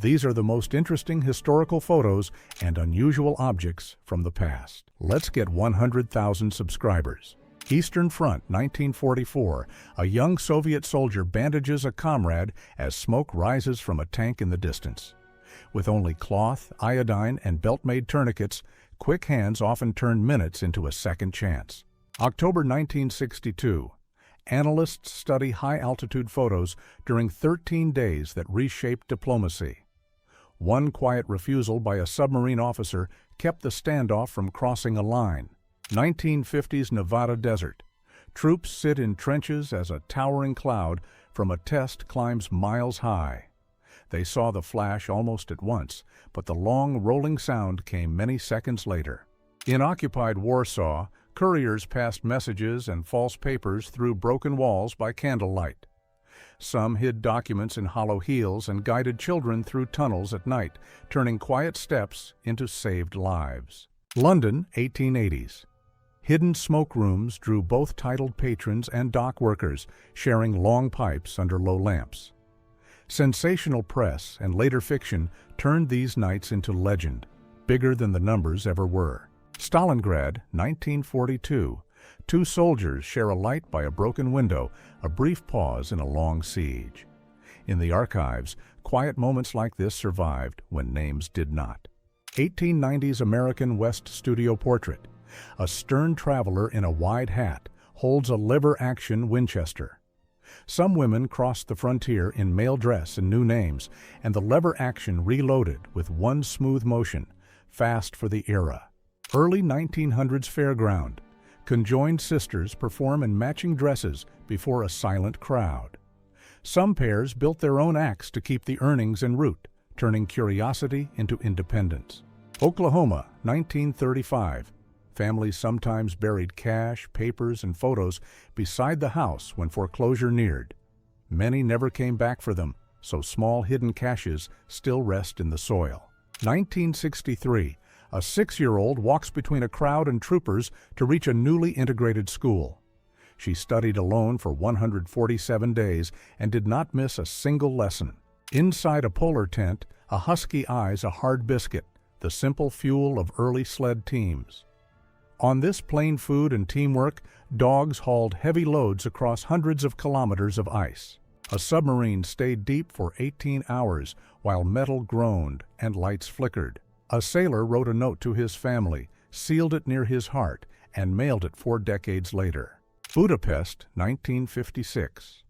These are the most interesting historical photos and unusual objects from the past. Let's get 100,000 subscribers. Eastern Front, 1944. A young Soviet soldier bandages a comrade as smoke rises from a tank in the distance. With only cloth, iodine, and belt-made tourniquets, quick hands often turn minutes into a second chance. October 1962. Analysts study high-altitude photos during 13 days that reshaped diplomacy. One quiet refusal by a submarine officer kept the standoff from crossing a line. 1950s Nevada desert. Troops sit in trenches as a towering cloud from a test climbs miles high. They saw the flash almost at once, but the long, rolling sound came many seconds later. In occupied Warsaw, couriers passed messages and false papers through broken walls by candlelight. Some hid documents in hollow heels and guided children through tunnels at night, turning quiet steps into saved lives. London, 1880s. Hidden smoke rooms drew both titled patrons and dock workers, sharing long pipes under low lamps. Sensational press and later fiction turned these nights into legend, bigger than the numbers ever were. Stalingrad, 1942. Two soldiers share a light by a broken window, a brief pause in a long siege. In the archives, quiet moments like this survived when names did not. 1890s American West studio portrait. A stern traveler in a wide hat holds a lever-action Winchester. Some women crossed the frontier in male dress and new names, and the lever-action reloaded with one smooth motion, fast for the era. Early 1900s fairground. Conjoined sisters perform in matching dresses before a silent crowd. Some pairs built their own acts to keep the earnings en route, turning curiosity into independence. Oklahoma, 1935. Families sometimes buried cash, papers, and photos beside the house when foreclosure neared. Many never came back for them, so small hidden caches still rest in the soil. 1963. A 6-year-old walks between a crowd and troopers to reach a newly integrated school. She studied alone for 147 days and did not miss a single lesson. Inside a polar tent, a husky eyes a hard biscuit, the simple fuel of early sled teams. On this plain food and teamwork, dogs hauled heavy loads across hundreds of kilometers of ice. A submarine stayed deep for 18 hours while metal groaned and lights flickered. A sailor wrote a note to his family, sealed it near his heart, and mailed it 4 decades later. Budapest, 1956.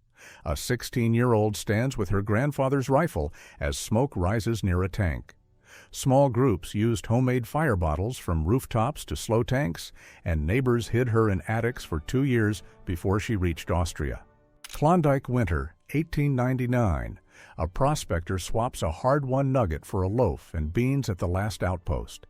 A 16-year-old stands with her grandfather's rifle as smoke rises near a tank. Small groups used homemade fire bottles from rooftops to slow tanks, and neighbors hid her in attics for 2 years before she reached Austria. Klondike winter, 1899. A prospector swaps a hard-won nugget for a loaf and beans at the last outpost.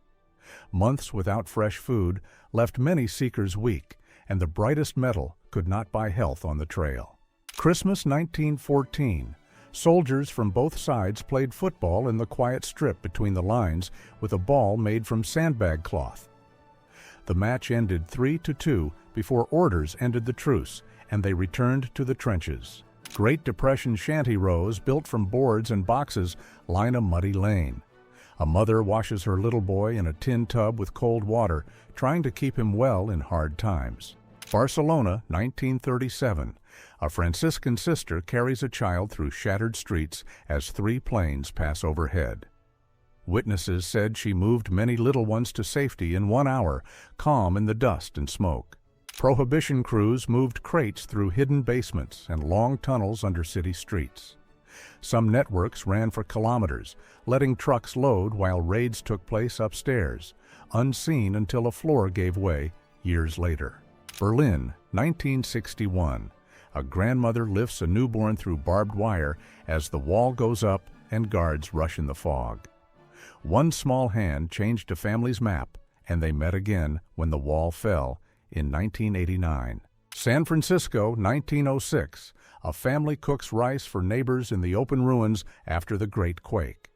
Months without fresh food left many seekers weak, and the brightest metal could not buy health on the trail. Christmas 1914. Soldiers from both sides played football in the quiet strip between the lines with a ball made from sandbag cloth. The match ended 3-2 before orders ended the truce, and they returned to the trenches. Great Depression shanty rows built from boards and boxes line a muddy lane. A mother washes her little boy in a tin tub with cold water, trying to keep him well in hard times. Barcelona, 1937. A Franciscan sister carries a child through shattered streets as 3 planes pass overhead. Witnesses said she moved many little ones to safety in 1 hour, calm in the dust and smoke. Prohibition crews moved crates through hidden basements and long tunnels under city streets. Some networks ran for kilometers, letting trucks load while raids took place upstairs, unseen until a floor gave way years later. Berlin, 1961. A grandmother lifts a newborn through barbed wire as the wall goes up and guards rush in the fog. One small hand changed a family's map, and they met again when the wall fell in 1989. San Francisco, 1906. A family cooks rice for neighbors in the open ruins after the Great Quake.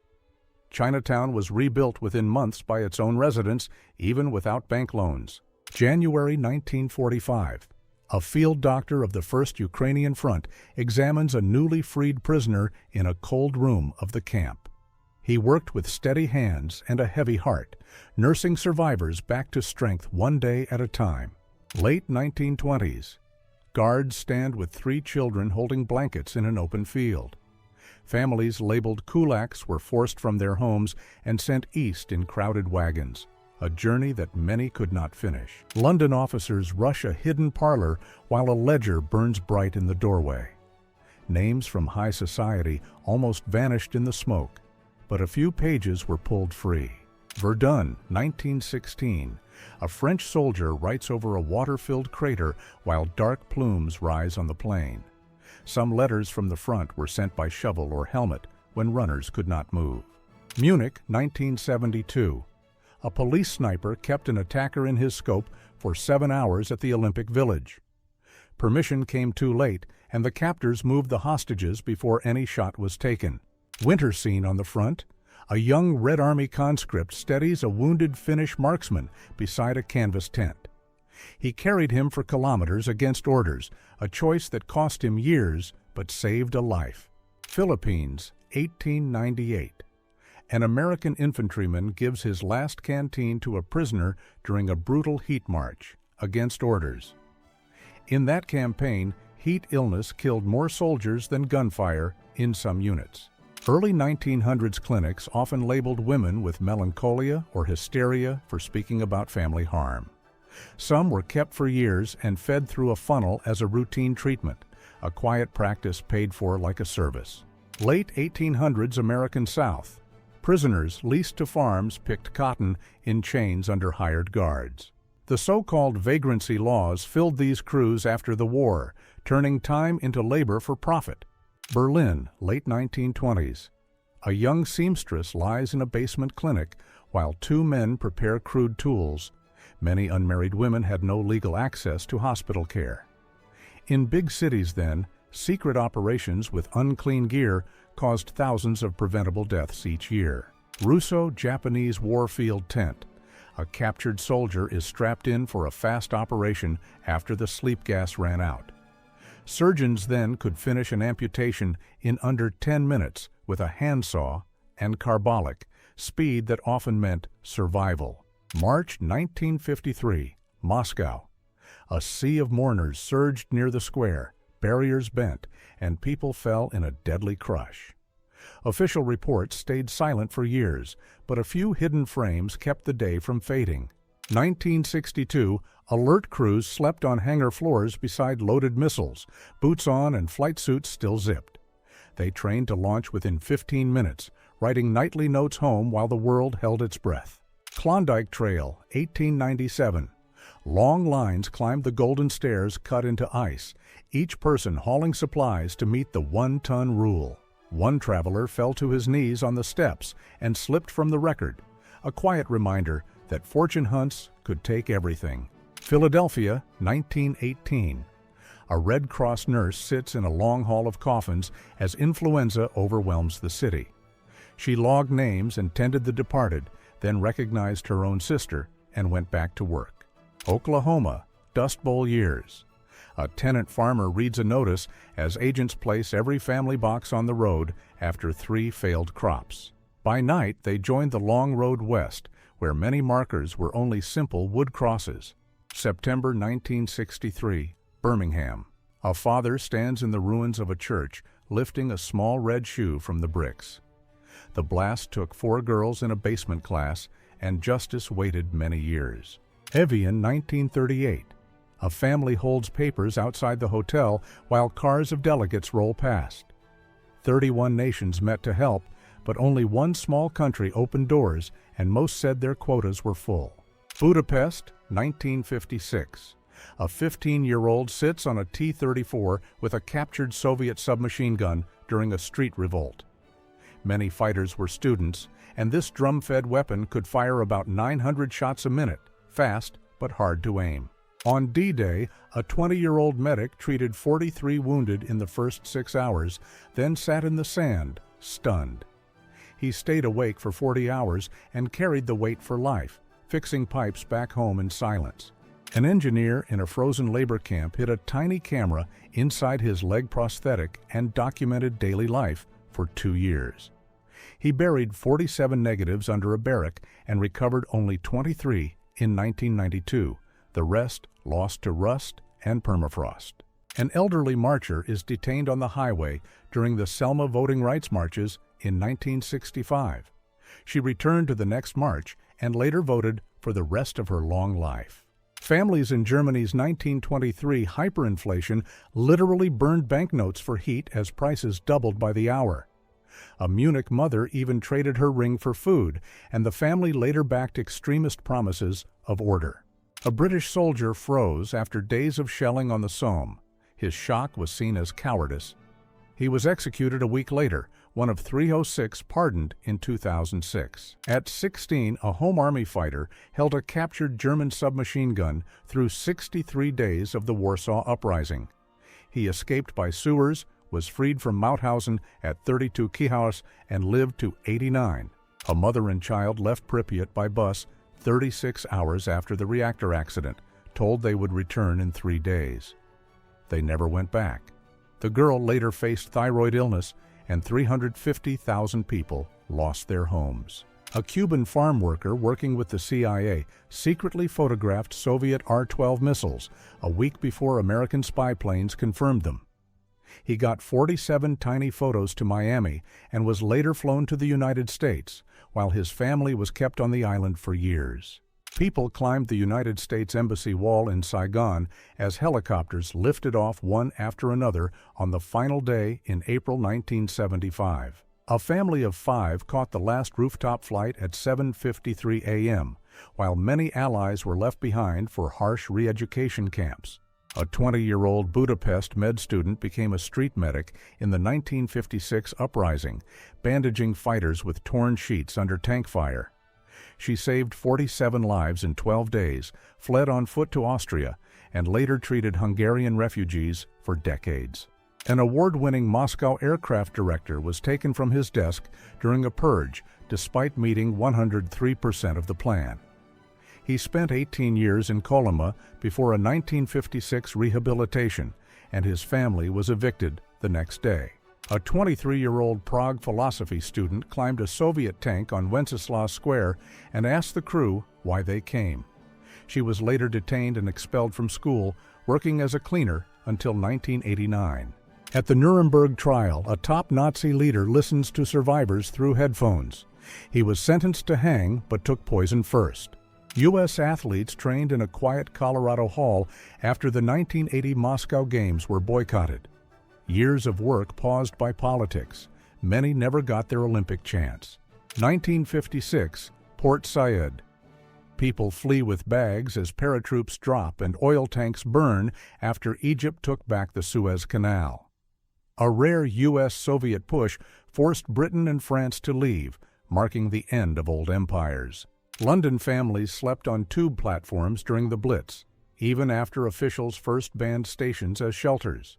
Chinatown was rebuilt within months by its own residents, even without bank loans. January 1945. A field doctor of the First Ukrainian Front examines a newly freed prisoner in a cold room of the camp. He worked with steady hands and a heavy heart, nursing survivors back to strength one day at a time. Late 1920s. Guards stand with 3 children holding blankets in an open field. Families labeled kulaks were forced from their homes and sent east in crowded wagons, a journey that many could not finish. London officers rush a hidden parlor while a ledger burns bright in the doorway. Names from high society almost vanished in the smoke, but a few pages were pulled free. Verdun, 1916. A French soldier writes over a water-filled crater while dark plumes rise on the plain. Some letters from the front were sent by shovel or helmet when runners could not move. Munich, 1972. A police sniper kept an attacker in his scope for 7 hours at the Olympic Village. Permission came too late, and the captors moved the hostages before any shot was taken. Winter scene on the front. A young Red Army conscript steadies a wounded Finnish marksman beside a canvas tent. He carried him for kilometers against orders, a choice that cost him years but saved a life. Philippines, 1898. An American infantryman gives his last canteen to a prisoner during a brutal heat march, against orders. In that campaign, heat illness killed more soldiers than gunfire in some units. Early 1900s clinics often labeled women with melancholia or hysteria for speaking about family harm. Some were kept for years and fed through a funnel as a routine treatment, a quiet practice paid for like a service. Late 1800s American South. Prisoners leased to farms picked cotton in chains under hired guards. The so-called vagrancy laws filled these crews after the war, turning time into labor for profit. Berlin, late 1920s. A young seamstress lies in a basement clinic while 2 men prepare crude tools. Many unmarried women had no legal access to hospital care. In big cities then, secret operations with unclean gear caused thousands of preventable deaths each year. Russo-Japanese warfield tent. A captured soldier is strapped in for a fast operation after the sleep gas ran out. Surgeons then could finish an amputation in under 10 minutes with a handsaw and carbolic, speed that often meant survival. March 1953, Moscow. A sea of mourners surged near the square, barriers bent, and people fell in a deadly crush. Official reports stayed silent for years, but a few hidden frames kept the day from fading. 1962, alert crews slept on hangar floors beside loaded missiles, boots on and flight suits still zipped. They trained to launch within 15 minutes, writing nightly notes home while the world held its breath. Klondike Trail, 1897. Long lines climbed the golden stairs cut into ice, each person hauling supplies to meet the 1-ton rule. One traveler fell to his knees on the steps and slipped from the record, a quiet reminder that fortune hunts could take everything. Philadelphia, 1918. A Red Cross nurse sits in a long hall of coffins as influenza overwhelms the city. She logged names and tended the departed, then recognized her own sister and went back to work. Oklahoma, Dust Bowl years. A tenant farmer reads a notice as agents place every family box on the road after 3 failed crops. By night, they joined the long road west, where many markers were only simple wood crosses. September 1963, Birmingham. A father stands in the ruins of a church, lifting a small red shoe from the bricks. The blast took 4 girls in a basement class, and justice waited many years. Evian, 1938. A family holds papers outside the hotel while cars of delegates roll past. 31 nations met to help, but only one small country opened doors, and most said their quotas were full. Budapest, 1956. A 15-year-old sits on a T-34 with a captured Soviet submachine gun during a street revolt. Many fighters were students, and this drum-fed weapon could fire about 900 shots a minute, fast but hard to aim. On D-Day, a 20-year-old medic treated 43 wounded in the first 6 hours, then sat in the sand, stunned. He stayed awake for 40 hours and carried the weight for life, fixing pipes back home in silence. An engineer in a frozen labor camp hid a tiny camera inside his leg prosthetic and documented daily life for 2 years. He buried 47 negatives under a barrack and recovered only 23 in 1992, the rest lost to rust and permafrost. An elderly marcher is detained on the highway during the Selma voting rights marches in 1965. She returned to the next march and later voted for the rest of her long life. Families in Germany's 1923 hyperinflation literally burned banknotes for heat as prices doubled by the hour. A Munich mother even traded her ring for food, and the family later backed extremist promises of order. A British soldier froze after days of shelling on the Somme. His shock was seen as cowardice. He was executed a week later, one of 306 pardoned in 2006. At 16, a Home Army fighter held a captured German submachine gun through 63 days of the Warsaw Uprising. He escaped by sewers, was freed from Mauthausen at 32 Kihaus, and lived to 89. A mother and child left Pripyat by bus 36 hours after the reactor accident, told they would return in 3 days. They never went back. The girl later faced thyroid illness, and 350,000 people lost their homes. A Cuban farm worker working with the CIA secretly photographed Soviet R-12 missiles a week before American spy planes confirmed them. He got 47 tiny photos to Miami and was later flown to the United States, while his family was kept on the island for years. People climbed the United States Embassy wall in Saigon as helicopters lifted off one after another on the final day in April 1975. A family of 5 caught the last rooftop flight at 7:53 a.m., while many allies were left behind for harsh re-education camps. A 20-year-old Budapest med student became a street medic in the 1956 uprising, bandaging fighters with torn sheets under tank fire. She saved 47 lives in 12 days, fled on foot to Austria, and later treated Hungarian refugees for decades. An award-winning Moscow aircraft director was taken from his desk during a purge, despite meeting 103% of the plan. He spent 18 years in Kolyma before a 1956 rehabilitation, and his family was evicted the next day. A 23-year-old Prague philosophy student climbed a Soviet tank on Wenceslas Square and asked the crew why they came. She was later detained and expelled from school, working as a cleaner until 1989. At the Nuremberg trial, a top Nazi leader listens to survivors through headphones. He was sentenced to hang, but took poison first. U.S. athletes trained in a quiet Colorado hall after the 1980 Moscow Games were boycotted. Years of work paused by politics. Many never got their Olympic chance. 1956, Port Said. People flee with bags as paratroops drop and oil tanks burn after Egypt took back the Suez Canal. A rare U.S.-Soviet push forced Britain and France to leave, marking the end of old empires. London families slept on tube platforms during the Blitz, even after officials first banned stations as shelters.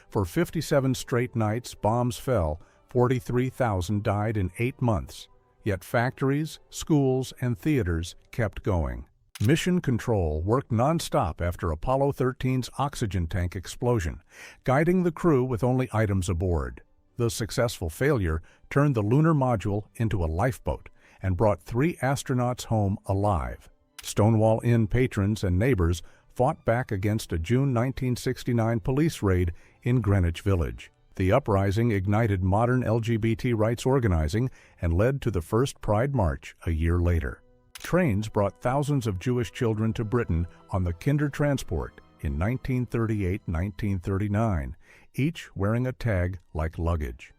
For 57 straight nights, bombs fell. 43,000 died in 8 months. Yet factories, schools, and theaters kept going. Mission Control worked non-stop after Apollo 13's oxygen tank explosion, guiding the crew with only items aboard. The successful failure turned the lunar module into a lifeboat and brought 3 astronauts home alive. Stonewall Inn patrons and neighbors fought back against a June 1969 police raid in Greenwich Village. The uprising ignited modern LGBT rights organizing and led to the first Pride March a year later. Trains brought thousands of Jewish children to Britain on the Kindertransport in 1938-1939, each wearing a tag like luggage.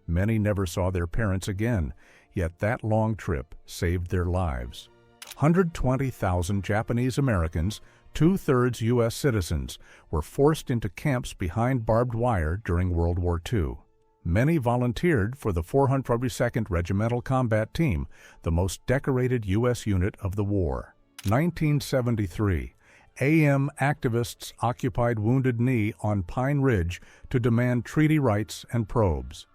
Many never saw their parents again, yet that long trip saved their lives. 120,000 Japanese Americans, 2/3 U.S. citizens, were forced into camps behind barbed wire during World War II. Many volunteered for the 442nd Regimental Combat Team, the most decorated U.S. unit of the war. 1973, AM activists occupied Wounded Knee on Pine Ridge to demand treaty rights and probes.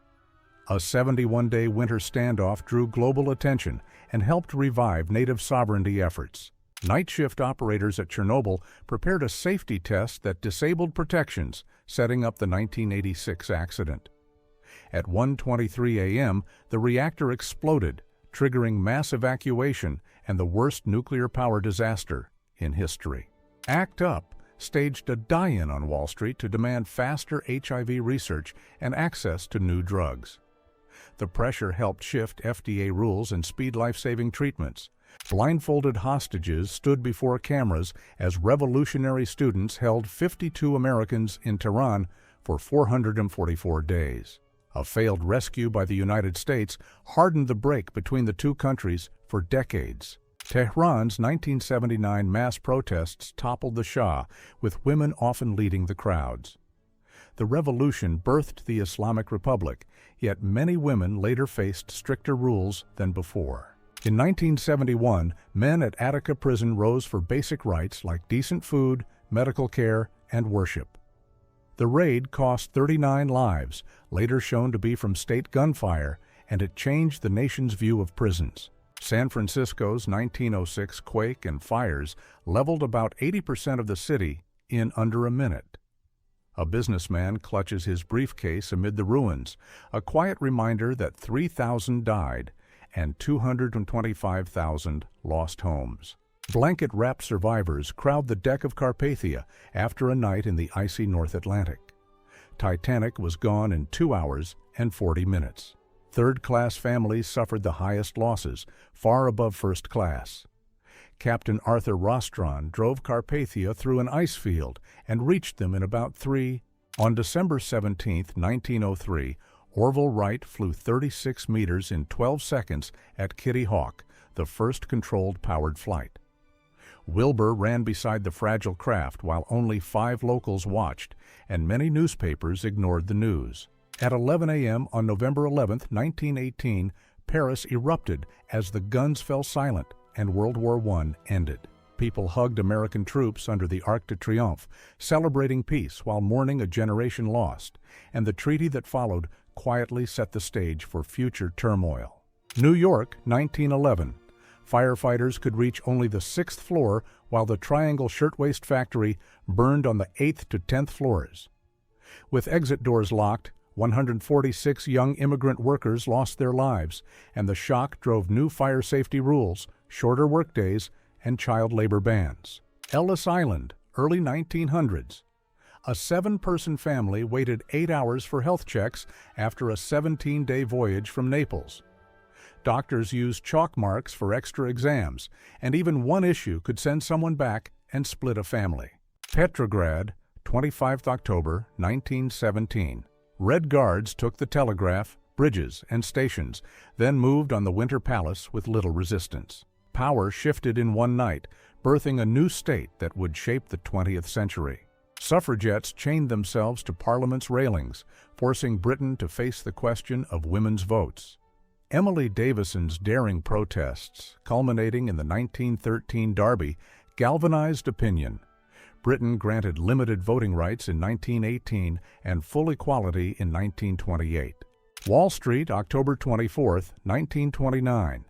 A 71-day winter standoff drew global attention and helped revive native sovereignty efforts. Night shift operators at Chernobyl prepared a safety test that disabled protections, setting up the 1986 accident. At 1:23 a.m., the reactor exploded, triggering mass evacuation and the worst nuclear power disaster in history. ACT UP staged a die-in on Wall Street to demand faster HIV research and access to new drugs. The pressure helped shift FDA rules and speed life-saving treatments. Blindfolded hostages stood before cameras as revolutionary students held 52 Americans in Tehran for 444 days. A failed rescue by the United States hardened the break between the two countries for decades. Tehran's 1979 mass protests toppled the Shah, with women often leading the crowds. The revolution birthed the Islamic Republic, yet many women later faced stricter rules than before. In 1971, men at Attica prison rose for basic rights like decent food, medical care, and worship. The raid cost 39 lives, later shown to be from state gunfire, and it changed the nation's view of prisons. San Francisco's 1906 quake and fires leveled about 80% of the city in under a minute. A businessman clutches his briefcase amid the ruins, a quiet reminder that 3,000 died and 225,000 lost homes. Blanket-wrapped survivors crowd the deck of Carpathia after a night in the icy North Atlantic. Titanic was gone in 2 hours and 40 minutes. Third-class families suffered the highest losses, far above first class. Captain Arthur Rostron drove Carpathia through an ice field and reached them in about 3. On December 17, 1903, Orville Wright flew 36 meters in 12 seconds at Kitty Hawk, the first controlled powered flight. Wilbur ran beside the fragile craft while only 5 locals watched, and many newspapers ignored the news. At 11 a.m. on November 11, 1918, Paris erupted as the guns fell silent and World War I ended. People hugged American troops under the Arc de Triomphe, celebrating peace while mourning a generation lost, and the treaty that followed quietly set the stage for future turmoil. New York, 1911. Firefighters could reach only the 6th floor while the Triangle Shirtwaist Factory burned on the 8th to 10th floors. With exit doors locked, 146 young immigrant workers lost their lives, and the shock drove new fire safety rules, shorter workdays, and child labor bans. Ellis Island, early 1900s. A 7-person family waited 8 hours for health checks after a 17-day voyage from Naples. Doctors used chalk marks for extra exams, and even one issue could send someone back and split a family. Petrograd, 25 October 1917. Red Guards took the telegraph, bridges, and stations, then moved on the Winter Palace with little resistance. Power shifted in one night, birthing a new state that would shape the 20th century. Suffragettes chained themselves to Parliament's railings, forcing Britain to face the question of women's votes. Emily Davison's daring protests, culminating in the 1913 Derby, galvanized opinion. Britain granted limited voting rights in 1918 and full equality in 1928. Wall Street, October 24, 1929.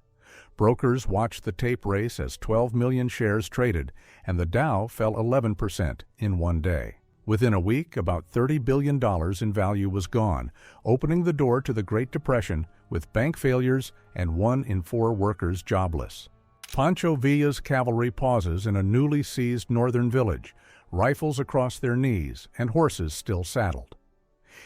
Brokers watched the tape race as 12 million shares traded, and the Dow fell 11% in one day. Within a week, about $30 billion in value was gone, opening the door to the Great Depression with bank failures and 1 in 4 workers jobless. Pancho Villa's cavalry pauses in a newly seized northern village, rifles across their knees and horses still saddled.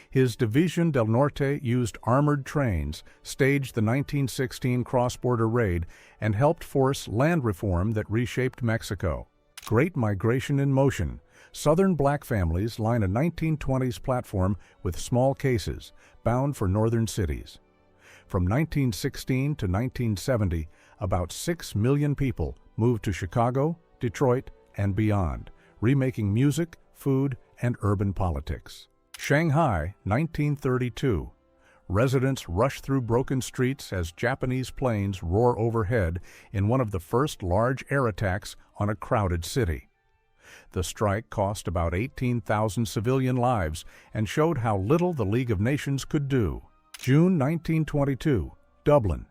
His División del Norte used armored trains, staged the 1916 cross-border raid, and helped force land reform that reshaped Mexico. Great Migration in motion. Southern black families line a 1920s platform with small cases, bound for northern cities. From 1916 to 1970, about 6 million people moved to Chicago, Detroit, and beyond, remaking music, food, and urban politics. Shanghai, 1932. Residents rush through broken streets as Japanese planes roar overhead in one of the first large air attacks on a crowded city. The strike cost about 18,000 civilian lives and showed how little the League of Nations could do. June 1922, Dublin.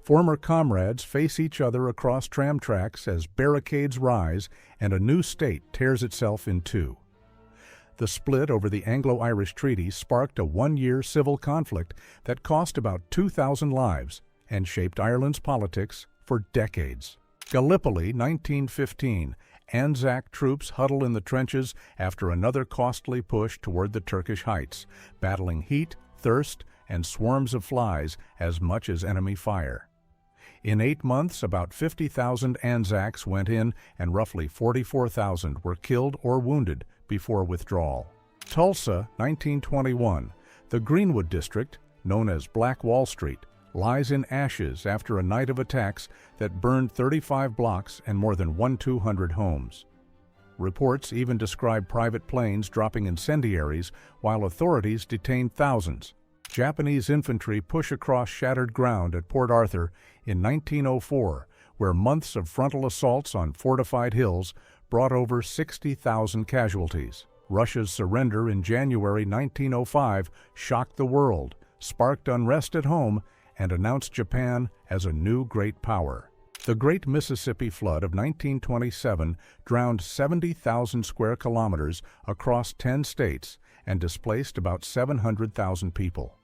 Former comrades face each other across tram tracks as barricades rise and a new state tears itself in two. The split over the Anglo-Irish Treaty sparked a one-year civil conflict that cost about 2,000 lives and shaped Ireland's politics for decades. Gallipoli, 1915. Anzac troops huddle in the trenches after another costly push toward the Turkish heights, battling heat, thirst, and swarms of flies as much as enemy fire. In 8 months, about 50,000 Anzacs went in and roughly 44,000 were killed or wounded before withdrawal. Tulsa, 1921. The Greenwood District, known as Black Wall Street, lies in ashes after a night of attacks that burned 35 blocks and more than 1,200 homes. Reports even describe private planes dropping incendiaries while authorities detained thousands. Japanese infantry push across shattered ground at Port Arthur in 1904, where months of frontal assaults on fortified hills brought over 60,000 casualties. Russia's surrender in January 1905 shocked the world, sparked unrest at home, and announced Japan as a new great power. The Great Mississippi Flood of 1927 drowned 70,000 square kilometers across 10 states and displaced about 700,000 people.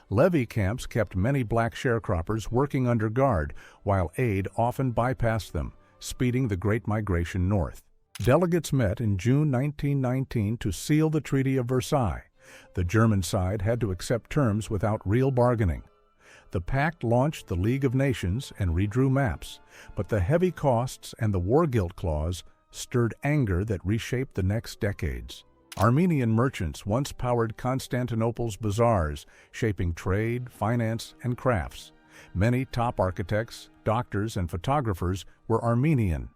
Levee camps kept many black sharecroppers working under guard, while aid often bypassed them, speeding the Great Migration north. Delegates met in June 1919 to seal the Treaty of Versailles. The German side had to accept terms without real bargaining. The pact launched the League of Nations and redrew maps, but the heavy costs and the war guilt clause stirred anger that reshaped the next decades. Armenian merchants once powered Constantinople's bazaars, shaping trade, finance, and crafts. Many top architects, doctors, and photographers were Armenian.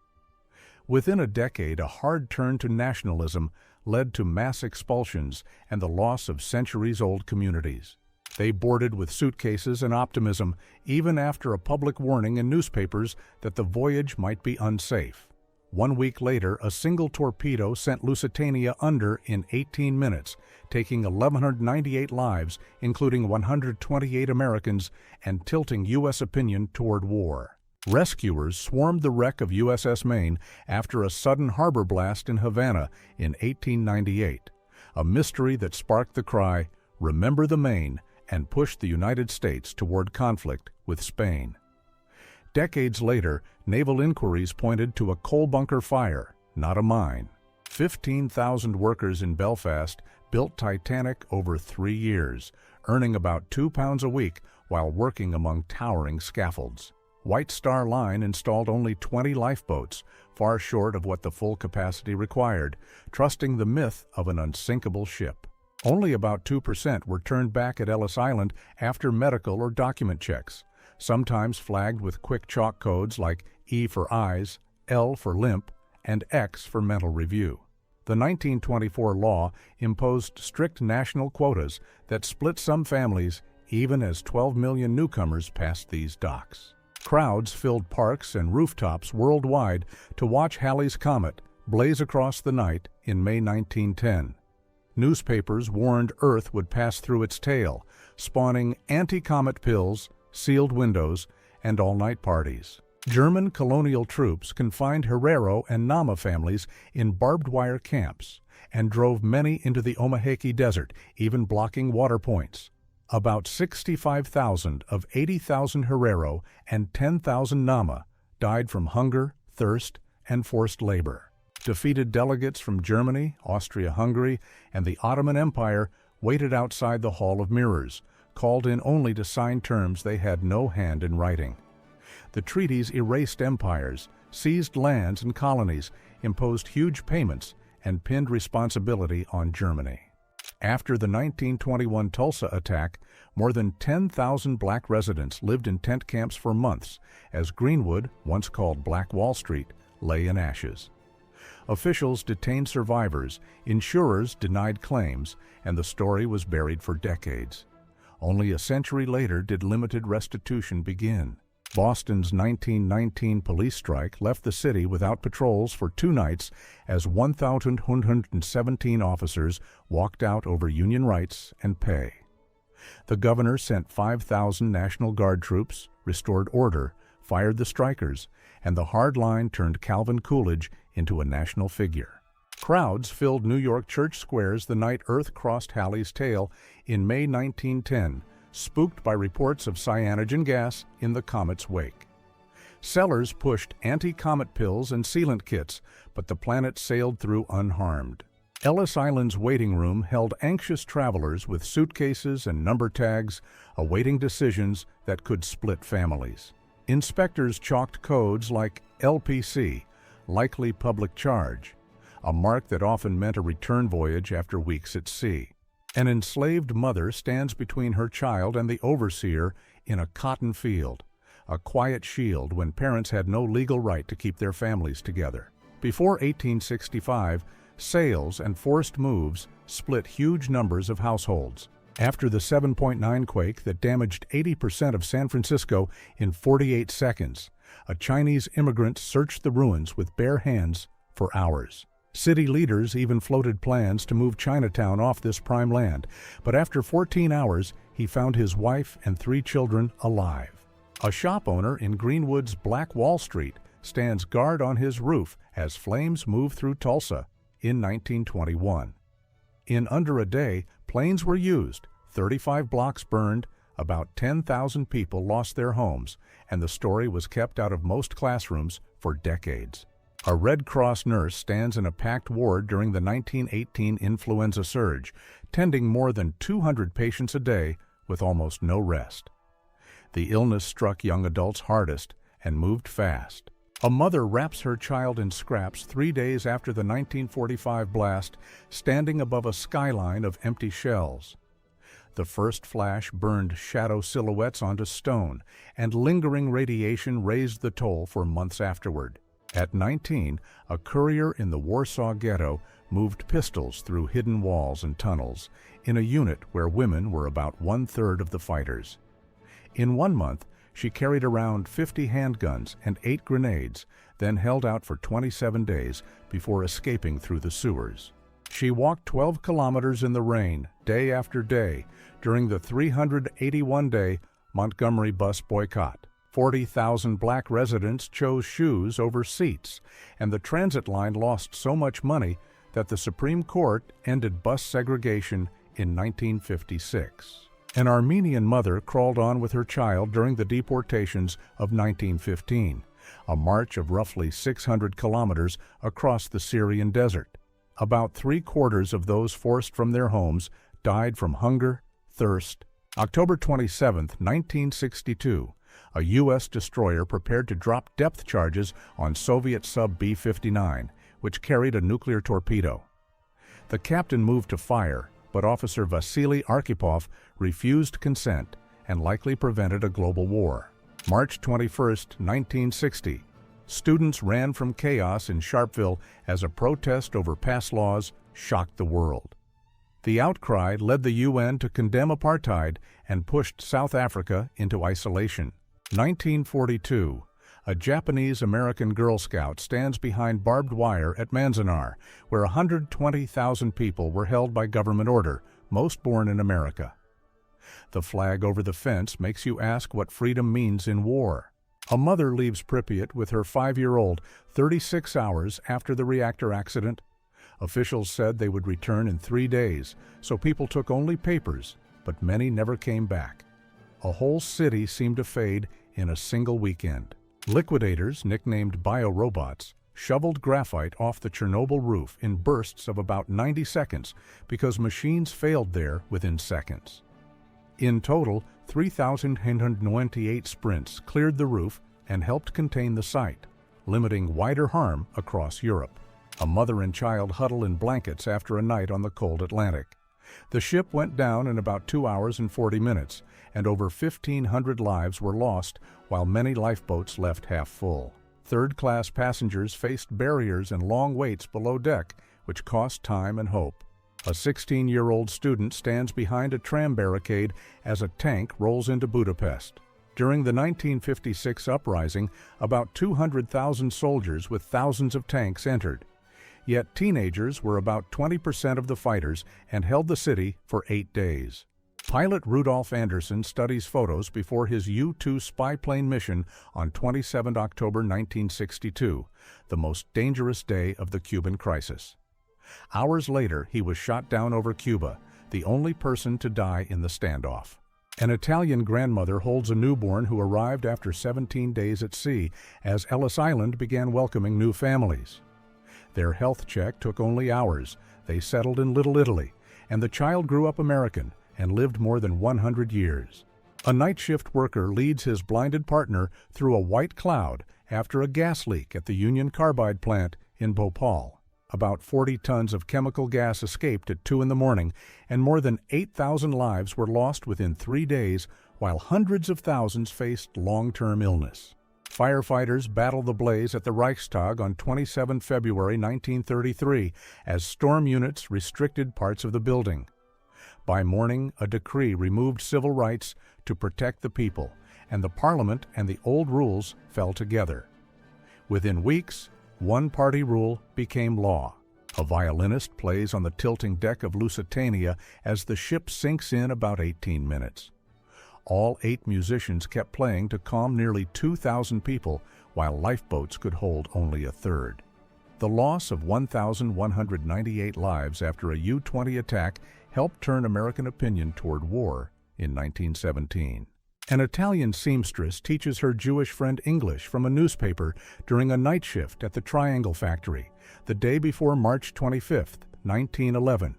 Within a decade, a hard turn to nationalism led to mass expulsions and the loss of centuries-old communities. They boarded with suitcases and optimism, even after a public warning in newspapers that the voyage might be unsafe. 1 week later, a single torpedo sent Lusitania under in 18 minutes, taking 1,198 lives, including 128 Americans, and tilting U.S. opinion toward war. Rescuers swarmed the wreck of USS Maine after a sudden harbor blast in Havana in 1898, a mystery that sparked the cry, "Remember the Maine," and pushed the United States toward conflict with Spain. Decades later, naval inquiries pointed to a coal bunker fire, not a mine. 15,000 workers in Belfast built Titanic over 3 years, earning about £2 a week while working among towering scaffolds. White Star Line installed only 20 lifeboats, far short of what the full capacity required, trusting the myth of an unsinkable ship. Only about 2% were turned back at Ellis Island after medical or document checks, sometimes flagged with quick chalk codes like E for eyes, L for limp, and X for mental review. The 1924 law imposed strict national quotas that split some families even as 12 million newcomers passed these docks. Crowds filled parks and rooftops worldwide to watch Halley's Comet blaze across the night in May 1910. Newspapers warned Earth would pass through its tail, spawning anti-comet pills, sealed windows, and all-night parties. German colonial troops confined Herero and Nama families in barbed wire camps and drove many into the Omaheke Desert, even blocking water points. About 65,000 of 80,000 Herero and 10,000 Nama died from hunger, thirst, and forced labor. Defeated delegates from Germany, Austria-Hungary, and the Ottoman Empire waited outside the Hall of Mirrors, called in only to sign terms they had no hand in writing. The treaties erased empires, seized lands and colonies, imposed huge payments, and pinned responsibility on Germany. After the 1921 Tulsa attack, more than 10,000 black residents lived in tent camps for months, as Greenwood, once called Black Wall Street, lay in ashes. Officials detained survivors, insurers denied claims, and the story was buried for decades. Only a century later did limited restitution begin. Boston's 1919 police strike left the city without patrols for 2 nights as 1,117 officers walked out over Union rights and pay. The governor sent 5,000 National Guard troops, restored order, fired the strikers, and the hard line turned Calvin Coolidge into a national figure. Crowds filled New York church squares the night Earth crossed Halley's tail in May 1910, spooked by reports of cyanogen gas in the comet's wake. Sellers pushed anti-comet pills and sealant kits, but the planet sailed through unharmed. Ellis Island's waiting room held anxious travelers with suitcases and number tags, awaiting decisions that could split families. Inspectors chalked codes like LPC, likely public charge, a mark that often meant a return voyage after weeks at sea. An enslaved mother stands between her child and the overseer in a cotton field, a quiet shield when parents had no legal right to keep their families together. Before 1865, sales and forced moves split huge numbers of households. After the 7.9 quake that damaged 80% of San Francisco in 48 seconds, a Chinese immigrant searched the ruins with bare hands for hours. City leaders even floated plans to move Chinatown off this prime land, but after 14 hours, he found his wife and 3 children alive. A shop owner in Greenwood's Black Wall Street stands guard on his roof as flames move through Tulsa in 1921. In under a day, planes were used, 35 blocks burned, about 10,000 people lost their homes, and the story was kept out of most classrooms for decades. A Red Cross nurse stands in a packed ward during the 1918 influenza surge, tending more than 200 patients a day with almost no rest. The illness struck young adults hardest and moved fast. A mother wraps her child in scraps 3 days after the 1945 blast, standing above a skyline of empty shells. The first flash burned shadow silhouettes onto stone, and lingering radiation raised the toll for months afterward. At 19, a courier in the Warsaw Ghetto moved pistols through hidden walls and tunnels, in a unit where women were about 1/3 of the fighters. In 1 month, she carried around 50 handguns and 8 grenades, then held out for 27 days before escaping through the sewers. She walked 12 kilometers in the rain, day after day, during the 381-day Montgomery bus boycott. 40,000 black residents chose shoes over seats, and the transit line lost so much money that the Supreme Court ended bus segregation in 1956. An Armenian mother crawled on with her child during the deportations of 1915, a march of roughly 600 kilometers across the Syrian desert. About 3/4 of those forced from their homes died from hunger, thirst. October 27, 1962, a U.S. destroyer prepared to drop depth charges on Soviet sub B-59, which carried a nuclear torpedo. The captain moved to fire, but Officer Vasily Arkhipov refused consent and likely prevented a global war. March 21, 1960, students ran from chaos in Sharpeville as a protest over pass laws shocked the world. The outcry led the UN to condemn apartheid and pushed South Africa into isolation. 1942, a Japanese-American Girl Scout stands behind barbed wire at Manzanar, where 120,000 people were held by government order, most born in America. The flag over the fence makes you ask what freedom means in war. A mother leaves Pripyat with her 5-year-old 36 hours after the reactor accident. Officials said they would return in 3 days, so people took only papers, but many never came back. A whole city seemed to fade in a single weekend. Liquidators, nicknamed biorobots, shoveled graphite off the Chernobyl roof in bursts of about 90 seconds because machines failed there within seconds. In total, 3,128 sprints cleared the roof and helped contain the site, limiting wider harm across Europe. A mother and child huddle in blankets after a night on the cold Atlantic. The ship went down in about 2 hours and 40 minutes, and over 1,500 lives were lost, while many lifeboats left half full. Third-class passengers faced barriers and long waits below deck, which cost time and hope. A 16-year-old student stands behind a tram barricade as a tank rolls into Budapest. During the 1956 uprising, about 200,000 soldiers with thousands of tanks entered. Yet teenagers were about 20% of the fighters and held the city for 8 days. Pilot Rudolf Anderson studies photos before his U-2 spy plane mission on 27 October 1962, the most dangerous day of the Cuban crisis. Hours later, he was shot down over Cuba, the only person to die in the standoff. An Italian grandmother holds a newborn who arrived after 17 days at sea as Ellis Island began welcoming new families. Their health check took only hours. They settled in Little Italy, and the child grew up American and lived more than 100 years. A night shift worker leads his blinded partner through a white cloud after a gas leak at the Union Carbide plant in Bhopal. About 40 tons of chemical gas escaped at 2 in the morning, and more than 8,000 lives were lost within 3 days, while hundreds of thousands faced long-term illness. Firefighters battled the blaze at the Reichstag on 27 February 1933 as storm units restricted parts of the building. By morning, a decree removed civil rights to protect the people, and the parliament and the old rules fell together. Within weeks, one-party rule became law. A violinist plays on the tilting deck of Lusitania as the ship sinks in about 18 minutes. All 8 musicians kept playing to calm nearly 2,000 people, while lifeboats could hold only a third. The loss of 1,198 lives after a U-20 attack helped turn American opinion toward war in 1917. An Italian seamstress teaches her Jewish friend English from a newspaper during a night shift at the Triangle factory, the day before March 25, 1911.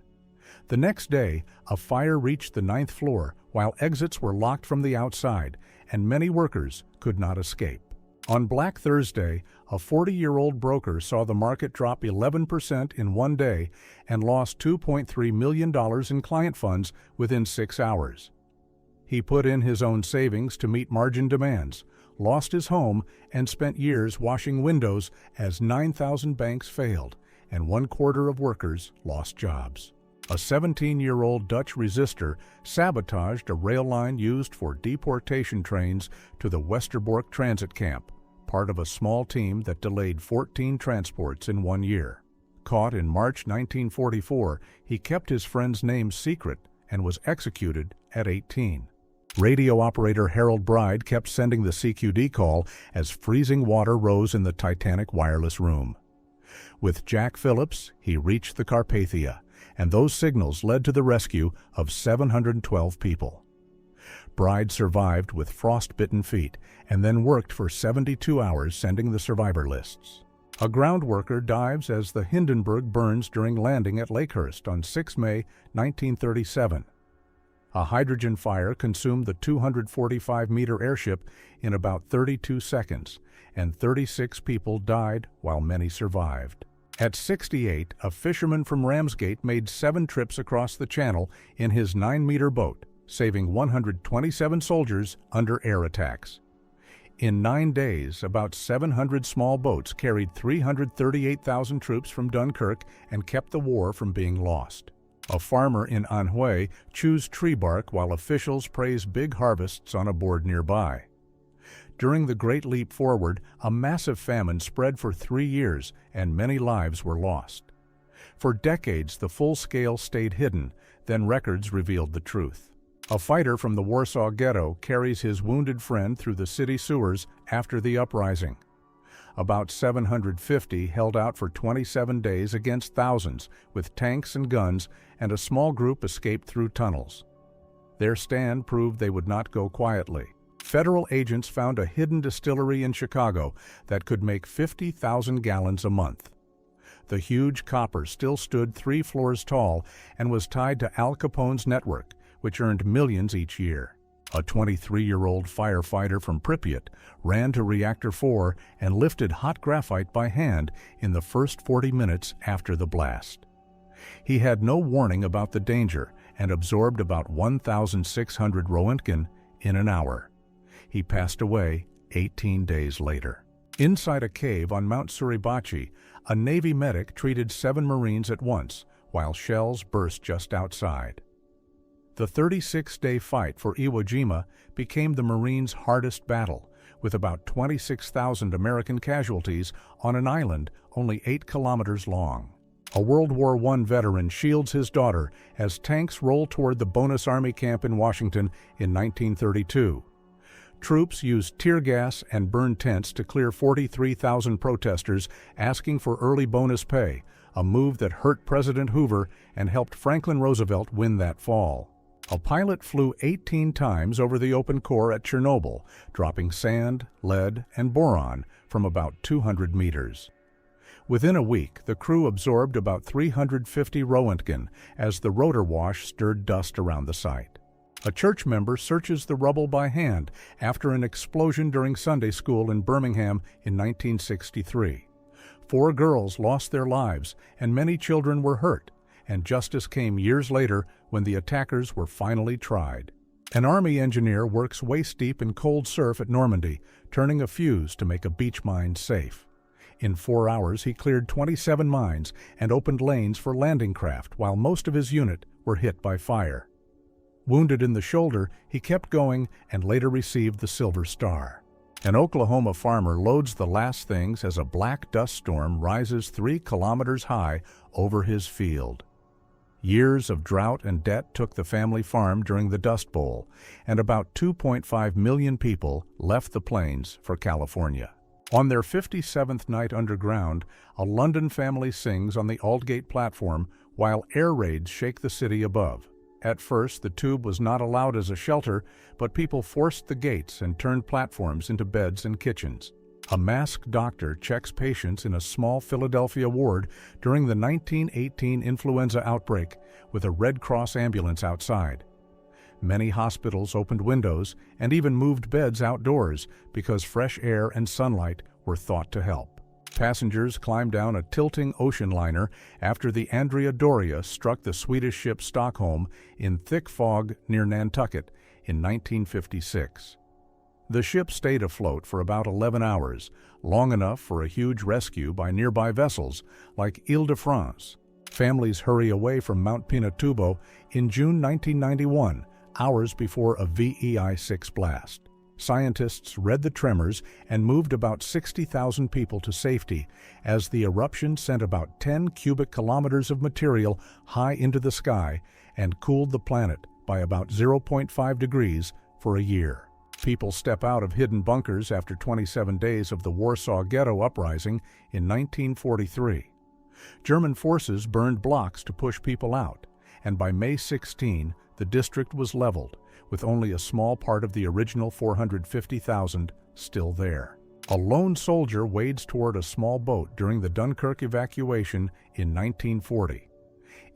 The next day, a fire reached the 9th floor while exits were locked from the outside, and many workers could not escape. On Black Thursday, a 40-year-old broker saw the market drop 11% in one day and lost $2.3 million in client funds within 6 hours. He put in his own savings to meet margin demands, lost his home, and spent years washing windows as 9,000 banks failed, and 1/4 of workers lost jobs. A 17-year-old Dutch resistor sabotaged a rail line used for deportation trains to the Westerbork transit camp, part of a small team that delayed 14 transports in 1 year. Caught in March 1944, he kept his friend's name secret and was executed at 18. Radio operator Harold Bride kept sending the CQD call as freezing water rose in the Titanic wireless room. With Jack Phillips, he reached the Carpathia, and those signals led to the rescue of 712 people. Bride survived with frostbitten feet and then worked for 72 hours sending the survivor lists. A ground worker dives as the Hindenburg burns during landing at Lakehurst on 6 May 1937. A hydrogen fire consumed the 245-meter airship in about 32 seconds, and 36 people died while many survived. At 68, a fisherman from Ramsgate made 7 trips across the channel in his 9-meter boat, saving 127 soldiers under air attacks. In 9 days, about 700 small boats carried 338,000 troops from Dunkirk and kept the war from being lost. A farmer in Anhui chews tree bark while officials praise big harvests on a board nearby. During the Great Leap Forward, a massive famine spread for 3 years and many lives were lost. For decades, the full scale stayed hidden, then records revealed the truth. A fighter from the Warsaw Ghetto carries his wounded friend through the city sewers after the uprising. About 750 held out for 27 days against thousands with tanks and guns, and a small group escaped through tunnels. Their stand proved they would not go quietly. Federal agents found a hidden distillery in Chicago that could make 50,000 gallons a month. The huge copper still stood 3 floors tall and was tied to Al Capone's network, which earned millions each year. A 23-year-old firefighter from Pripyat ran to Reactor 4 and lifted hot graphite by hand in the first 40 minutes after the blast. He had no warning about the danger and absorbed about 1,600 Roentgen in an hour. He passed away 18 days later. Inside a cave on Mount Suribachi, a Navy medic treated 7 Marines at once while shells burst just outside. The 36-day fight for Iwo Jima became the Marines' hardest battle, with about 26,000 American casualties on an island only 8 kilometers long. A World War I veteran shields his daughter as tanks roll toward the Bonus Army camp in Washington in 1932. Troops used tear gas and burned tents to clear 43,000 protesters asking for early bonus pay, a move that hurt President Hoover and helped Franklin Roosevelt win that fall. A pilot flew 18 times over the open core at Chernobyl, dropping sand, lead, and boron from about 200 meters. Within a week, the crew absorbed about 350 Roentgen as the rotor wash stirred dust around the site. A church member searches the rubble by hand after an explosion during Sunday school in Birmingham in 1963. 4 girls lost their lives and many children were hurt, and justice came years later when the attackers were finally tried. An Army engineer works waist-deep in cold surf at Normandy, turning a fuse to make a beach mine safe. In 4 hours, he cleared 27 mines and opened lanes for landing craft while most of his unit were hit by fire. Wounded in the shoulder, he kept going and later received the Silver Star. An Oklahoma farmer loads the last things as a black dust storm rises 3 kilometers high over his field. Years of drought and debt took the family farm during the Dust Bowl, and about 2.5 million people left the plains for California. On their 57th night underground, a London family sings on the Aldgate platform while air raids shake the city above. At first, the tube was not allowed as a shelter, but people forced the gates and turned platforms into beds and kitchens. A masked doctor checks patients in a small Philadelphia ward during the 1918 influenza outbreak with a Red Cross ambulance outside. Many hospitals opened windows and even moved beds outdoors because fresh air and sunlight were thought to help. Passengers climbed down a tilting ocean liner after the Andrea Doria struck the Swedish ship Stockholm in thick fog near Nantucket in 1956. The ship stayed afloat for about 11 hours, long enough for a huge rescue by nearby vessels like Ile-de-France. Families hurry away from Mount Pinatubo in June 1991, hours before a VEI-6 blast. Scientists read the tremors and moved about 60,000 people to safety as the eruption sent about 10 cubic kilometers of material high into the sky and cooled the planet by about 0.5 degrees for a year. People step out of hidden bunkers after 27 days of the Warsaw Ghetto uprising in 1943. German forces burned blocks to push people out, and by May 16, the district was leveled, with only a small part of the original 450,000 still there. A lone soldier wades toward a small boat during the Dunkirk evacuation in 1940.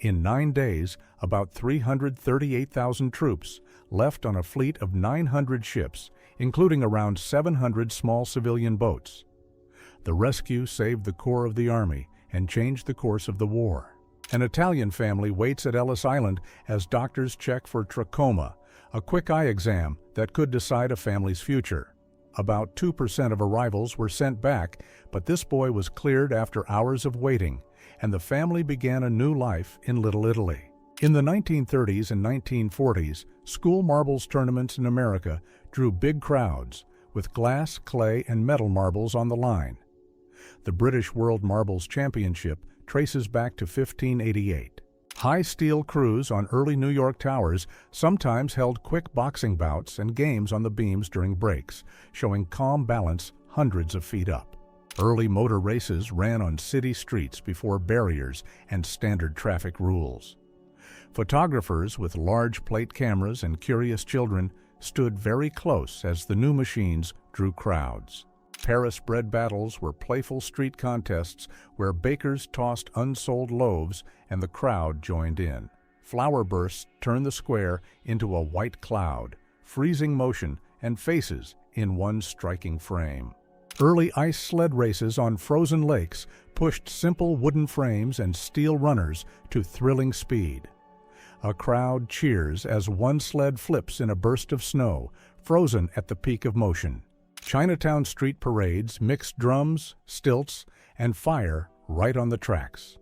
In 9 days, about 338,000 troops left on a fleet of 900 ships, including around 700 small civilian boats. The rescue saved the core of the army and changed the course of the war. An Italian family waits at Ellis Island as doctors check for trachoma, a quick eye exam that could decide a family's future. About 2% of arrivals were sent back, but this boy was cleared after hours of waiting, and the family began a new life in Little Italy. In the 1930s and 1940s, school marbles tournaments in America drew big crowds, with glass, clay, and metal marbles on the line. The British World Marbles Championship traces back to 1588. High steel crews on early New York towers sometimes held quick boxing bouts and games on the beams during breaks, showing calm balance hundreds of feet up. Early motor races ran on city streets before barriers and standard traffic rules. Photographers with large plate cameras and curious children stood very close as the new machines drew crowds. Paris bread battles were playful street contests where bakers tossed unsold loaves and the crowd joined in. Flower bursts turned the square into a white cloud, freezing motion and faces in one striking frame. Early ice sled races on frozen lakes pushed simple wooden frames and steel runners to thrilling speed. A crowd cheers as one sled flips in a burst of snow, frozen at the peak of motion. Chinatown street parades mixed drums, stilts, and fire right on the tracks.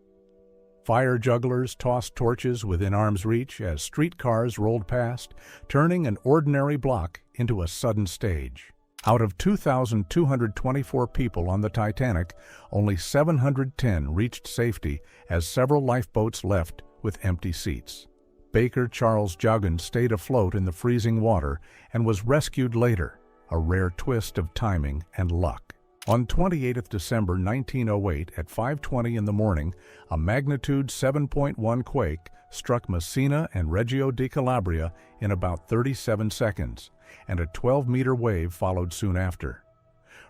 Fire jugglers tossed torches within arm's reach as streetcars rolled past, turning an ordinary block into a sudden stage. Out of 2,224 people on the Titanic, only 710 reached safety as several lifeboats left with empty seats. Baker Charles Juggins stayed afloat in the freezing water and was rescued later, a rare twist of timing and luck. On 28 December 1908 at 5:20 in the morning, a magnitude 7.1 quake struck Messina and Reggio di Calabria in about 37 seconds, and a 12-meter wave followed soon after.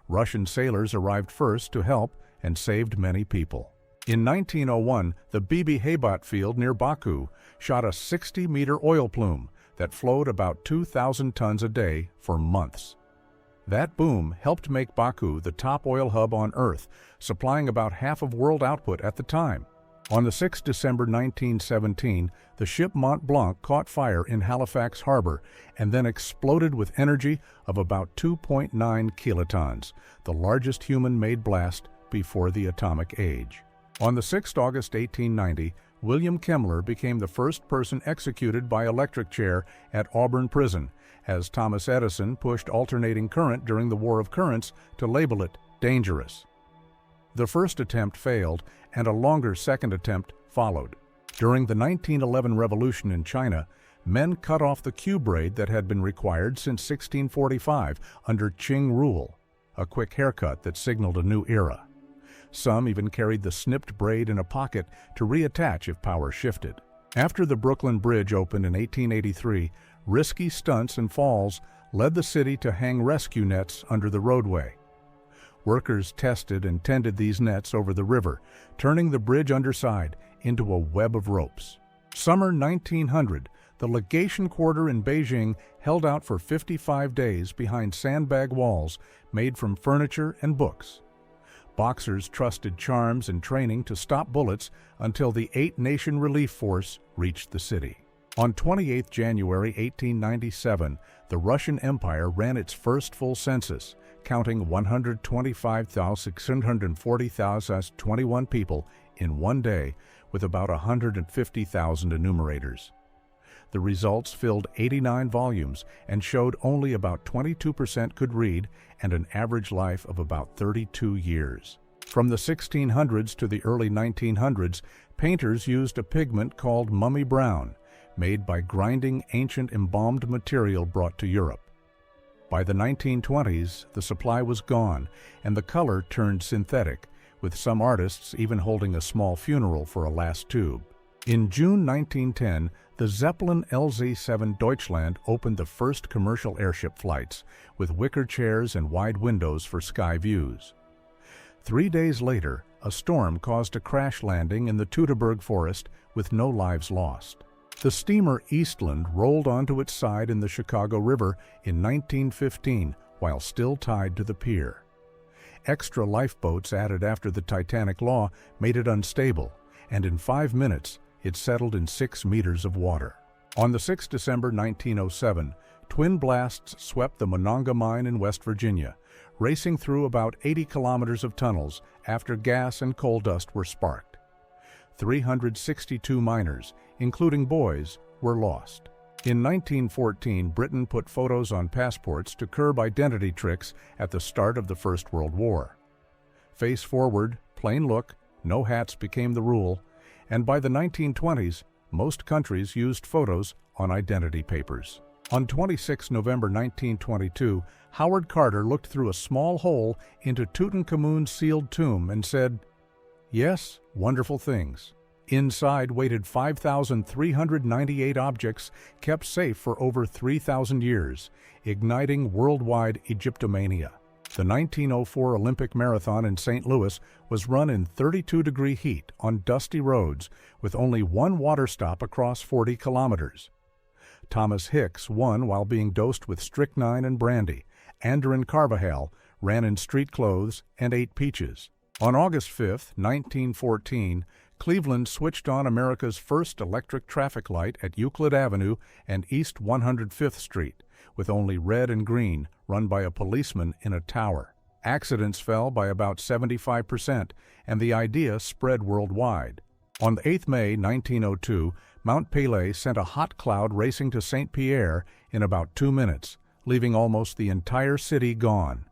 Russian sailors arrived first to help and saved many people. In 1901, the Bibi Haybat field near Baku shot a 60-meter oil plume that flowed about 2,000 tons a day for months. That boom helped make Baku the top oil hub on Earth, supplying about half of world output at the time. On the 6th December 1917, the ship Mont Blanc caught fire in Halifax Harbor and then exploded with energy of about 2.9 kilotons, the largest human-made blast before the atomic age. On the 6th August 1890, William Kemmler became the first person executed by electric chair at Auburn Prison, as Thomas Edison pushed alternating current during the War of Currents to label it dangerous. The first attempt failed, and a longer second attempt followed. During the 1911 revolution in China, men cut off the queue braid that had been required since 1645 under Qing rule, a quick haircut that signaled a new era. Some even carried the snipped braid in a pocket to reattach if power shifted. After the Brooklyn Bridge opened in 1883, risky stunts and falls led the city to hang rescue nets under the roadway. Workers tested and tended these nets over the river, turning the bridge underside into a web of ropes. Summer 1900, the legation quarter in Beijing held out for 55 days behind sandbag walls made from furniture and books. Boxers trusted charms and training to stop bullets until the 8-nation relief force reached the city. On 28 January 1897, the Russian Empire ran its first full census, counting 125,640,021 people in one day, with about 150,000 enumerators. The results filled 89 volumes and showed only about 22% could read and an average life of about 32 years. From the 1600s to the early 1900s, painters used a pigment called mummy brown, made by grinding ancient embalmed material brought to Europe. By the 1920s, the supply was gone and the color turned synthetic, with some artists even holding a small funeral for a last tube. In June 1910, the Zeppelin LZ-7 Deutschland opened the first commercial airship flights, with wicker chairs and wide windows for sky views. 3 days later, a storm caused a crash landing in the Teutoburg forest with no lives lost. The steamer Eastland rolled onto its side in the Chicago River in 1915 while still tied to the pier. Extra lifeboats added after the Titanic Law made it unstable, and in 5 minutes, it settled in 6 meters of water. On the 6th December 1907, twin blasts swept the Monongah Mine in West Virginia, racing through about 80 kilometers of tunnels after gas and coal dust were sparked. 362 miners, including boys, were lost. In 1914, Britain put photos on passports to curb identity tricks at the start of the First World War. Face forward, plain look, no hats became the rule, and by the 1920s, most countries used photos on identity papers. On 26 November 1922, Howard Carter looked through a small hole into Tutankhamun's sealed tomb and said, "Yes, wonderful things." Inside waited 5,398 objects kept safe for over 3,000 years, igniting worldwide Egyptomania. The 1904 Olympic Marathon in St. Louis was run in 32-degree heat on dusty roads with only one water stop across 40 kilometers. Thomas Hicks won while being dosed with strychnine and brandy. Andron Carvajal ran in street clothes and ate peaches. On August 5, 1914, Cleveland switched on America's first electric traffic light at Euclid Avenue and East 105th Street, with only red and green, run by a policeman in a tower. Accidents fell by about 75%, and the idea spread worldwide. On 8 May 1902, Mount Pelée sent a hot cloud racing to St. Pierre in about 2 minutes, leaving almost the entire city gone.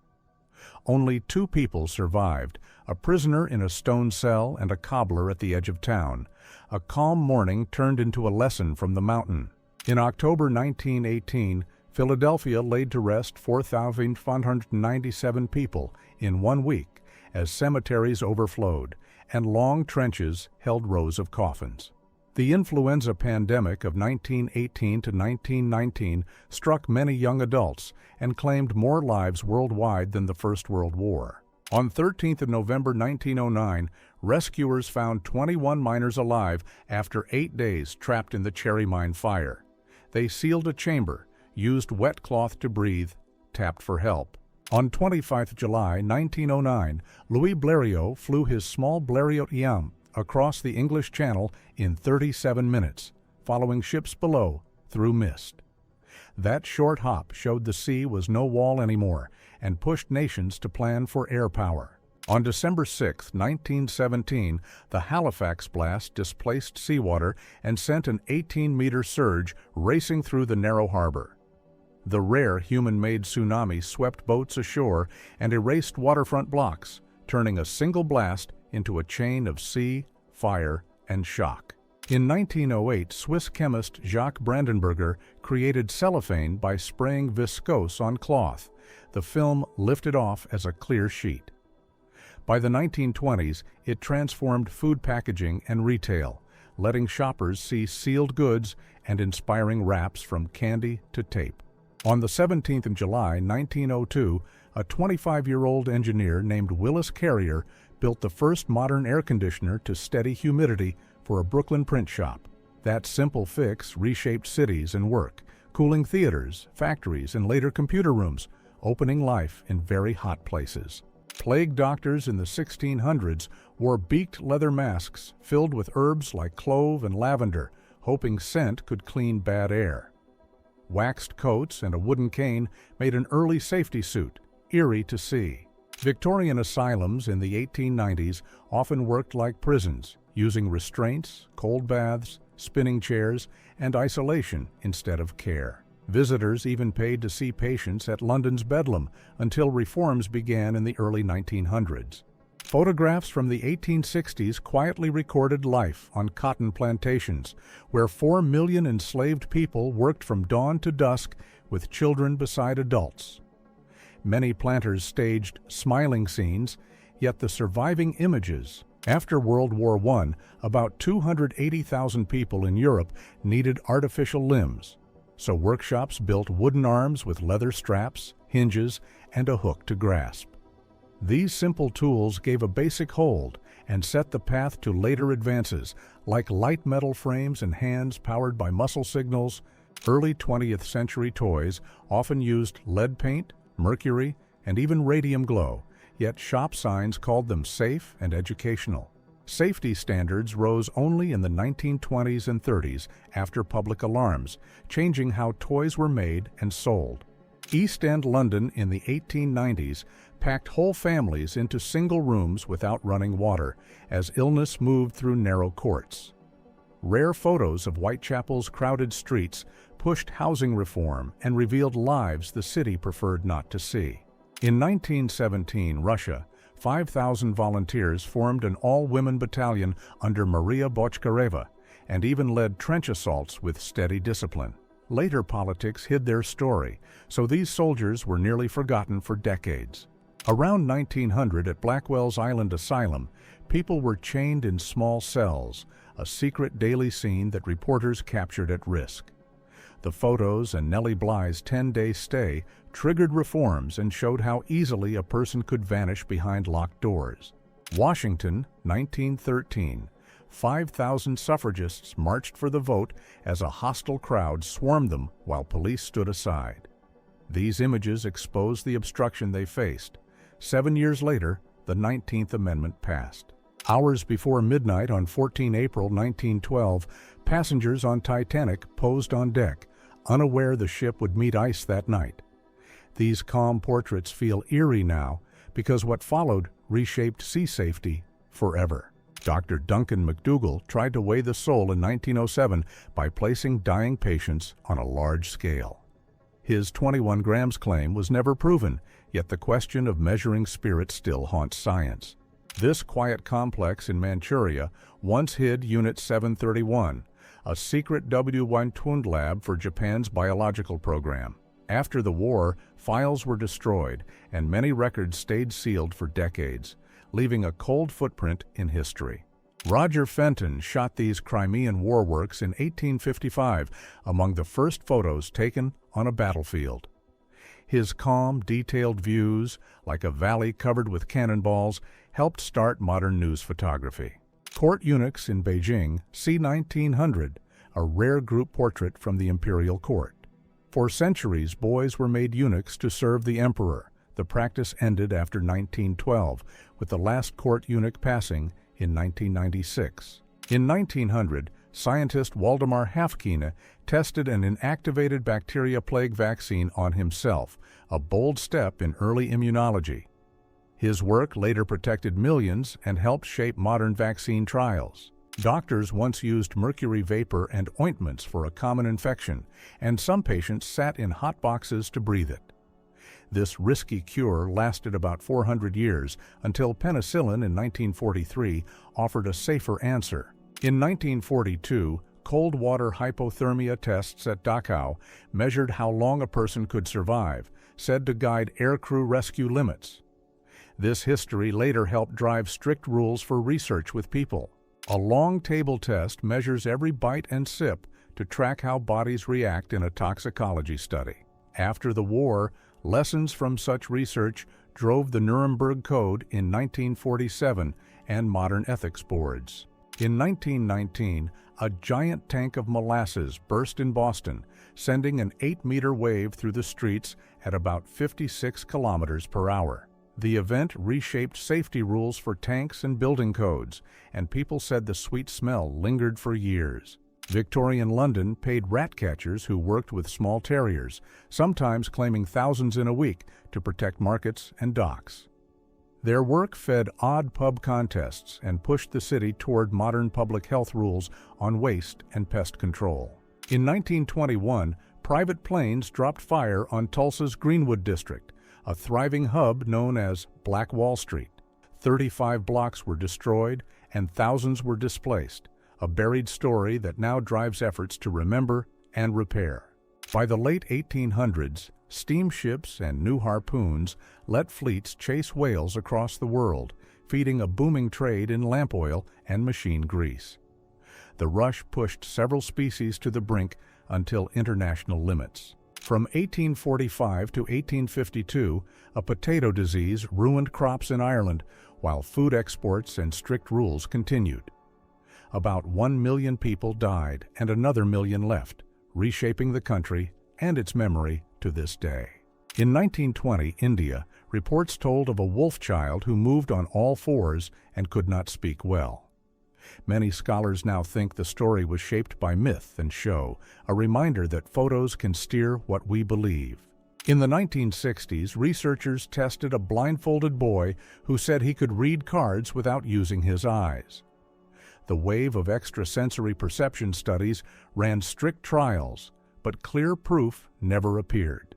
Only 2 people survived, a prisoner in a stone cell and a cobbler at the edge of town. A calm morning turned into a lesson from the mountain. In October 1918, Philadelphia laid to rest 4,597 people in 1 week as cemeteries overflowed and long trenches held rows of coffins. The influenza pandemic of 1918 to 1919 struck many young adults and claimed more lives worldwide than the First World War. On 13th of November 1909, rescuers found 21 miners alive after 8 days trapped in the Cherry Mine fire. They sealed a chamber, used wet cloth to breathe, tapped for help. On 25 July 1909, Louis Blériot flew his small Blériot across the English Channel in 37 minutes, following ships below through mist. That short hop showed the sea was no wall anymore and pushed nations to plan for air power. On December 6, 1917, the Halifax blast displaced seawater and sent an 18-meter surge racing through the narrow harbor. The rare human-made tsunami swept boats ashore and erased waterfront blocks, turning a single blast into a chain of sea, fire, and shock. In 1908, Swiss chemist Jacques Brandenburger created cellophane by spraying viscose on cloth. The film lifted off as a clear sheet. By the 1920s, it transformed food packaging and retail, letting shoppers see sealed goods and inspiring wraps from candy to tape. On the 17th of July, 1902, a 25-year-old engineer named Willis Carrier built the first modern air conditioner to steady humidity for a Brooklyn print shop. That simple fix reshaped cities and work, cooling theaters, factories, and later computer rooms, opening life in very hot places. Plague doctors in the 1600s wore beaked leather masks filled with herbs like clove and lavender, hoping scent could clean bad air. Waxed coats and a wooden cane made an early safety suit, eerie to see. Victorian asylums in the 1890s often worked like prisons, using restraints, cold baths, spinning chairs, and isolation instead of care. Visitors even paid to see patients at London's Bedlam until reforms began in the early 1900s. Photographs from the 1860s quietly recorded life on cotton plantations, where 4 million enslaved people worked from dawn to dusk with children beside adults. Many planters staged smiling scenes, yet the surviving images. After World War I, about 280,000 people in Europe needed artificial limbs, so workshops built wooden arms with leather straps, hinges, and a hook to grasp. These simple tools gave a basic hold and set the path to later advances, like light metal frames and hands powered by muscle signals. Early 20th century toys often used lead paint, mercury, and even radium glow, yet shop signs called them safe and educational. Safety standards rose only in the 1920s and 30s after public alarms, changing how toys were made and sold. East End London in the 1890s packed whole families into single rooms without running water, as illness moved through narrow courts. Rare photos of Whitechapel's crowded streets pushed housing reform and revealed lives the city preferred not to see. In 1917, Russia, 5,000 volunteers formed an all-women battalion under Maria Bochkareva and even led trench assaults with steady discipline. Later politics hid their story, so these soldiers were nearly forgotten for decades. Around 1900 at Blackwell's Island Asylum, people were chained in small cells, a secret daily scene that reporters captured at risk. The photos and Nellie Bly's 10-day stay triggered reforms and showed how easily a person could vanish behind locked doors. Washington, 1913. 5,000 suffragists marched for the vote as a hostile crowd swarmed them while police stood aside. These images exposed the obstruction they faced. 7 years later, the 19th Amendment passed. Hours before midnight on 14 April 1912, passengers on Titanic posed on deck, unaware the ship would meet ice that night. These calm portraits feel eerie now because what followed reshaped sea safety forever. Dr. Duncan McDougall tried to weigh the soul in 1907 by placing dying patients on a large scale. His 21 grams claim was never proven, yet the question of measuring spirit still haunts science. This quiet complex in Manchuria once hid Unit 731, a secret W-1 lab for Japan's biological program. After the war, files were destroyed, and many records stayed sealed for decades, leaving a cold footprint in history. Roger Fenton shot these Crimean war works in 1855, among the first photos taken on a battlefield. His calm, detailed views, like a valley covered with cannonballs, helped start modern news photography. Court eunuchs in Beijing, c. 1900, a rare group portrait from the imperial court. For centuries, boys were made eunuchs to serve the emperor. The practice ended after 1912, with the last court eunuch passing in 1996. In 1900, scientist Waldemar Hafkine tested an inactivated bacteria plague vaccine on himself, a bold step in early immunology. His work later protected millions and helped shape modern vaccine trials. Doctors once used mercury vapor and ointments for a common infection, and some patients sat in hot boxes to breathe it. This risky cure lasted about 400 years until penicillin in 1943 offered a safer answer. In 1942, cold water hypothermia tests at Dachau measured how long a person could survive, said to guide aircrew rescue limits. This history later helped drive strict rules for research with people. A long table test measures every bite and sip to track how bodies react in a toxicology study. After the war, lessons from such research drove the Nuremberg Code in 1947 and modern ethics boards. In 1919, a giant tank of molasses burst in Boston, sending an 8-meter wave through the streets at about 56 kilometers per hour. The event reshaped safety rules for tanks and building codes, and people said the sweet smell lingered for years. Victorian London paid rat catchers who worked with small terriers, sometimes claiming thousands in a week, to protect markets and docks. Their work fed odd pub contests and pushed the city toward modern public health rules on waste and pest control. In 1921, private planes dropped fire on Tulsa's Greenwood district, a thriving hub known as Black Wall Street. 35 blocks were destroyed and thousands were displaced, a buried story that now drives efforts to remember and repair. By the late 1800s, steamships and new harpoons let fleets chase whales across the world, feeding a booming trade in lamp oil and machine grease. The rush pushed several species to the brink until international limits. From 1845 to 1852, a potato disease ruined crops in Ireland, while food exports and strict rules continued. About 1 million people died and another million left, reshaping the country and its memory to this day. In 1920, India, reports told of a wolf child who moved on all fours and could not speak well. Many scholars now think the story was shaped by myth and show, a reminder that photos can steer what we believe. In the 1960s, researchers tested a blindfolded boy who said he could read cards without using his eyes. The wave of extrasensory perception studies ran strict trials, but clear proof never appeared.